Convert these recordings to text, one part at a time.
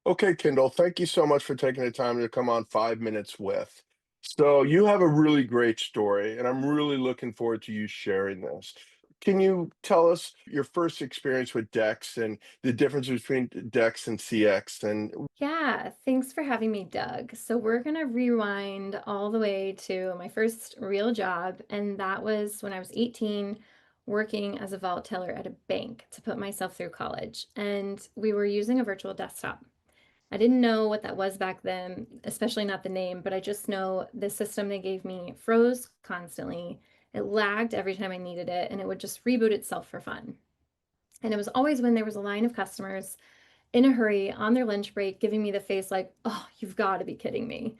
Okay, Kendall, thank you so much for taking the time to come on 5 Minutes with. So, you have a really great story, and I'm really looking forward to you sharing this. Can you tell us your first experience with DEX and the difference between DEX and CX? And Yeah, thanks for having me, Doug. So, we're going to rewind all the way to my first real job, and that was when I was 18, working as a vault teller at a bank to put myself through college. And we were using a virtual desktop. I didn't know what that was back then, especially not the name, but I just know the system they gave me froze constantly. It lagged every time I needed it, and it would just reboot itself for fun. And it was always when there was a line of customers in a hurry on their lunch break, giving me the face like, oh, you've got to be kidding me.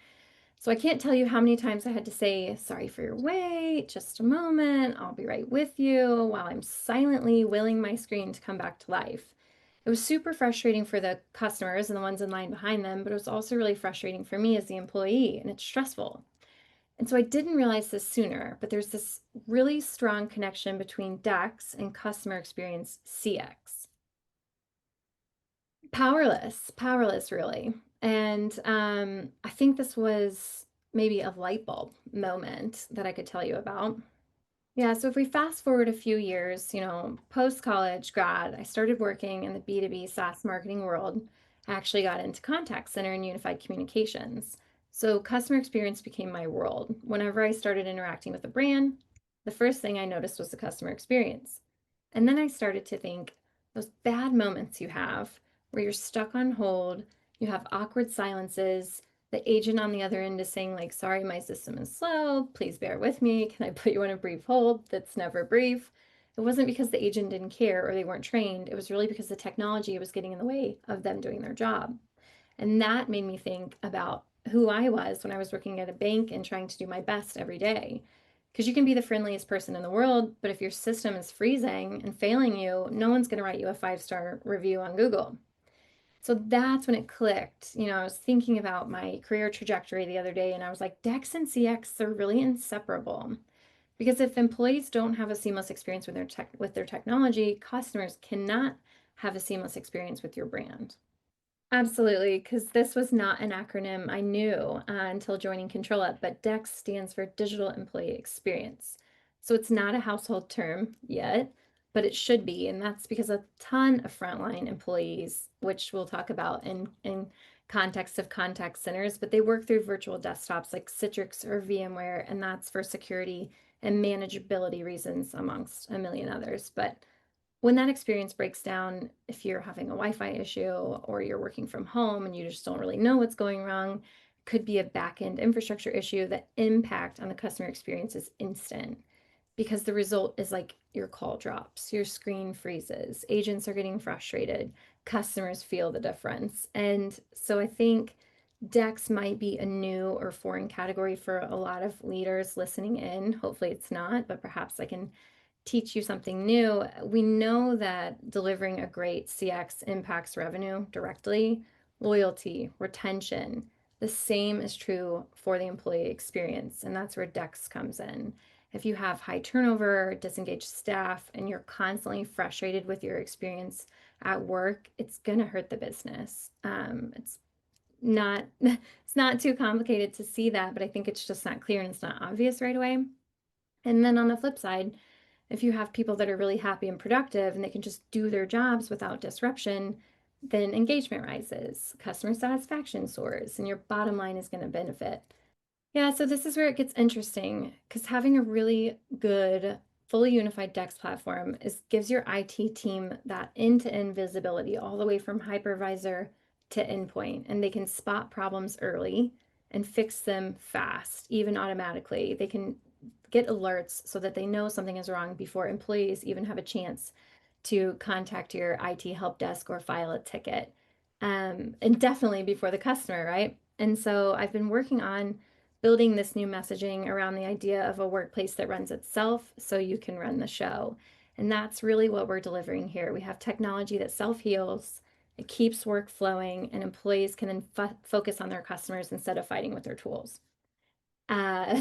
So I can't tell you how many times I had to say, sorry for your wait, just a moment, I'll be right with you, while I'm silently willing my screen to come back to life. It was super frustrating for the customers and the ones in line behind them, but it was also really frustrating for me as the employee, and it's stressful. And so I didn't realize this sooner, but there's this really strong connection between DEX and customer experience CX. Powerless, really. And I think this was maybe a light bulb moment that I could tell you about. Yeah, so if we fast forward a few years, post college grad, I started working in the B2B SaaS marketing world. I actually got into contact center and unified communications. So customer experience became my world. Whenever I started interacting with a brand, the first thing I noticed was the customer experience. And then I started to think those bad moments you have where you're stuck on hold, you have awkward silences, the agent on the other end is saying, like, sorry, my system is slow. Please bear with me. Can I put you on a brief hold? That's never brief. It wasn't because the agent didn't care or they weren't trained. It was really because the technology was getting in the way of them doing their job. And that made me think about who I was when I was working at a bank and trying to do my best every day. Because you can be the friendliest person in the world, but if your system is freezing and failing you, no one's going to write you a 5-star review on Google. So that's when it clicked. I was thinking about my career trajectory the other day and I was like, DEX and CX, they're really inseparable. Because if employees don't have a seamless experience with their technology, customers cannot have a seamless experience with your brand. Absolutely, because this was not an acronym I knew until joining ControlUp, but DEX stands for Digital Employee Experience. So it's not a household term yet, but it should be, and that's because a ton of frontline employees, which we'll talk about in context of contact centers, but they work through virtual desktops like Citrix or VMware, and that's for security and manageability reasons, amongst a million others. But when that experience breaks down, if you're having a Wi-Fi issue or you're working from home and you just don't really know what's going wrong, could be a back-end infrastructure issue. That impact on the customer experience is instant because the result is like your call drops, your screen freezes, agents are getting frustrated, customers feel the difference. And so I think DEX might be a new or foreign category for a lot of leaders listening in. Hopefully it's not, but perhaps I can teach you something new. We know that delivering a great CX impacts revenue directly, loyalty, retention. The same is true for the employee experience, and that's where DEX comes in. If you have high turnover, disengaged staff, and you're constantly frustrated with your experience at work, it's going to hurt the business. It's not it's not too complicated to see that, but I think it's just not clear and it's not obvious right away. And then on the flip side, if you have people that are really happy and productive and they can just do their jobs without disruption, then engagement rises, customer satisfaction soars, and your bottom line is going to benefit. Yeah, so this is where it gets interesting because having a really good, fully unified DEX platform gives your IT team that end-to-end visibility all the way from hypervisor to endpoint, and they can spot problems early and fix them fast, even automatically. They can get alerts so that they know something is wrong before employees even have a chance to contact your IT help desk or file a ticket. And definitely before the customer, right? And so I've been working on building this new messaging around the idea of a workplace that runs itself so you can run the show. And that's really what we're delivering here. We have technology that self heals, it keeps work flowing, and employees can then focus on their customers instead of fighting with their tools. Uh,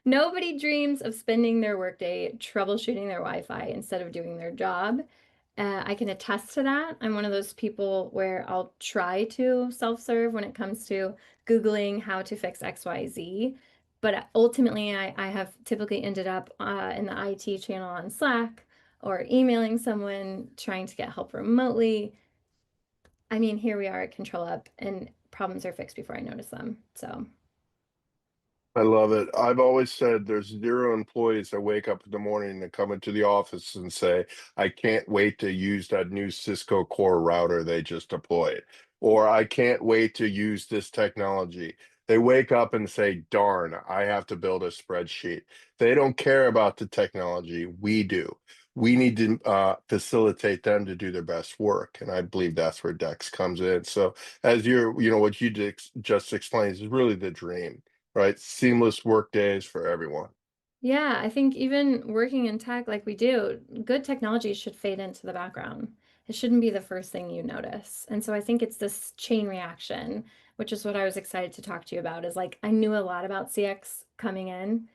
Nobody dreams of spending their workday troubleshooting their Wi-Fi instead of doing their job. I can attest to that. I'm one of those people where I'll try to self-serve when it comes to Googling how to fix XYZ. But ultimately, I have typically ended up in the IT channel on Slack or emailing someone trying to get help remotely. I mean, here we are at ControlUp, and problems are fixed before I notice them. So, I love it. I've always said there's zero employees that wake up in the morning and come into the office and say, I can't wait to use that new Cisco core router they just deployed, or I can't wait to use this technology. They wake up and say, darn, I have to build a spreadsheet. They don't care about the technology. We do. We need to facilitate them to do their best work. And I believe that's where DEX comes in. So as what you just explained is really the dream, right? Seamless work days for everyone. yeah, I think even working in tech like we do, good technology should fade into the background. It shouldn't be the first thing you notice. And so I think it's this chain reaction, which is what I was excited to talk to you about, is like I knew a lot about CX coming in.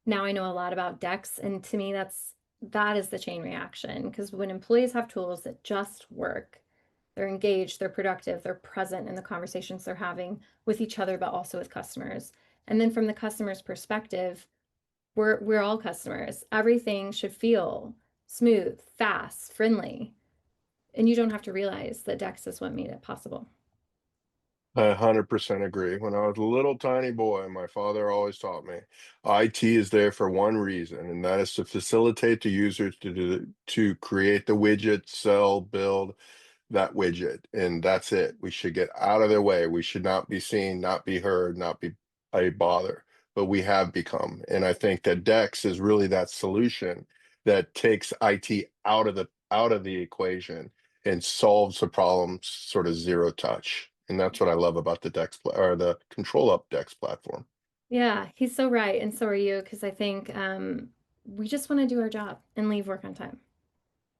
Now I know a lot about DEX, and to me that is the chain reaction because when employees have tools that just work, they're engaged, they're productive, they're present in the conversations they're having with each other but also with customers. And then from the customer's perspective, we're all customers. Everything should feel smooth, fast, friendly, and you don't have to realize that DEX is what made it possible. I 100% agree. When I was a little tiny boy, my father always taught me IT is there for one reason, and that is to facilitate the users to create the widget, sell, build that widget, and that's it. We should get out of their way. We should not be seen, not be heard, not be a bother, but we have become. And I think that DEX is really that solution that takes IT out of the equation and solves the problems sort of zero touch. And that's what I love about the or the ControlUp DEX platform. Yeah, he's so right, and so are you, because I think we just want to do our job and leave work on time.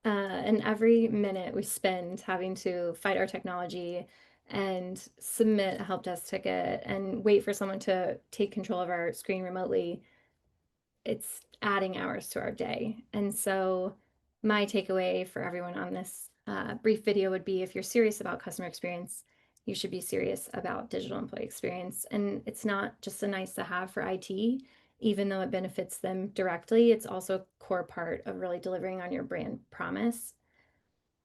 And every minute we spend having to fight our technology and submit a help desk ticket and wait for someone to take control of our screen remotely, it's adding hours to our day. And so, my takeaway for everyone on this brief video would be if you're serious about customer experience, you should be serious about digital employee experience. And it's not just a nice to have for IT, even though it benefits them directly, it's also a core part of really delivering on your brand promise.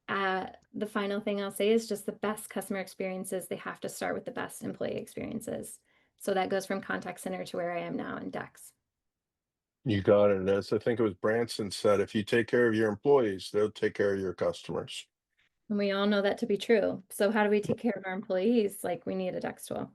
The final thing I'll say is just the best customer experiences, they have to start with the best employee experiences. So that goes from contact center to where I am now in DEX. You got it. As I think it was Branson said, if you take care of your employees, they'll take care of your customers. And we all know that to be true. So how do we take care of our employees? Like we need a DEX tool.